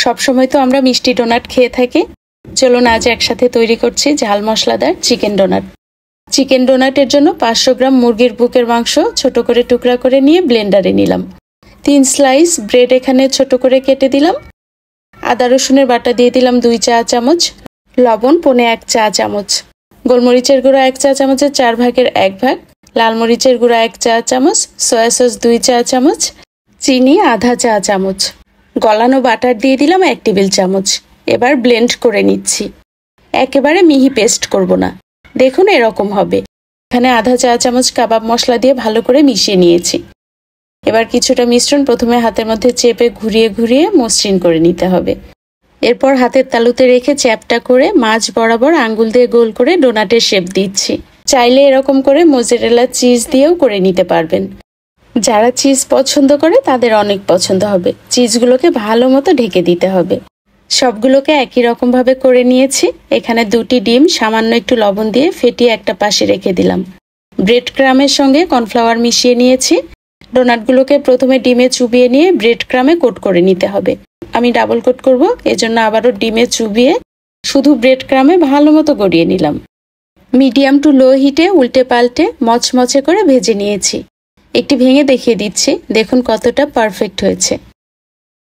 সবসময় তো আমরা মিষ্টি ডোনাট খেয়ে থাকি। চলুন আজ একসাথে তৈরি করছি ঝাল মশলাদার চিকেন ডোনাট। চিকেন ডোনাটের জন্য 500 গ্রাম মুরগির বুকের মাংস ছোট করে টুকরা করে নিয়ে ব্লেন্ডারে নিলাম। 3 স্লাইস ব্রেড এখানে ছোট করে কেটে দিলাম। আদা রসুনের বাটা দিয়ে দিলাম 2 চা চামচ, লবণ 1.5 চা চামচ, গোলমরিচের গুঁড়া 1 চা চামচের 4 ভাগের 1 ভাগ, লাল মরিচের গুঁড়া 1 চা চামচ, সয়া সস 2 চা চামচ, চিনি আধা চা চামচ, গলানো বাটার দিয়ে দিলাম 1 টেবিল চামচ। এবার ব্লেন্ড করে নিচ্ছি। একেবারে মিহি পেস্ট করব না, দেখুন এরকম হবে। এখানে আধা চা চামচ কাবাব মশলা দিয়ে ভালো করে মিশিয়ে নিয়েছি। এবার কিছুটা মিশ্রণ প্রথমে হাতের মধ্যে চেপে ঘুরিয়ে ঘুরিয়ে মসৃণ করে নিতে হবে। এরপর হাতের তালুতে রেখে চ্যাপটা করে মাঝ বরাবর আঙ্গুল দিয়ে গোল করে ডোনাটের শেপ দিচ্ছি। চাইলে এরকম করে মোজারেলা চিজ দিয়েও করে নিতে পারবেন। যারা চিজ পছন্দ করে তাদের অনেক পছন্দ হবে। চিজগুলোকে ভালো মতো ঢেকে দিতে হবে। সবগুলোকে একই রকম ভাবে করে নিয়েছি। এখানে 2টি ডিম সামান্য একটু লবণ দিয়ে ফেটিয়ে একটা পাশে রেখে দিলাম। ব্রেড ক্রামের সঙ্গে কর্নফ্লাওয়ার মিশিয়ে নিয়েছি। ডোনাটগুলোকে প্রথমে ডিমে চুবিয়ে নিয়ে ব্রেড ক্রামে কোট করে নিতে হবে। আমি ডাবল কোট করব, এজন্য আবারও ডিমে চুবিয়ে শুধু ব্রেড ক্রামে ভালো মতো গড়িয়ে নিলাম। মিডিয়াম টু লো হিটে উল্টে পাল্টে মচমচে করে ভেজে নিয়েছি। একটি ভেঙে দেখিয়ে দিচ্ছি, দেখুন কতটা পারফেক্ট হয়েছে।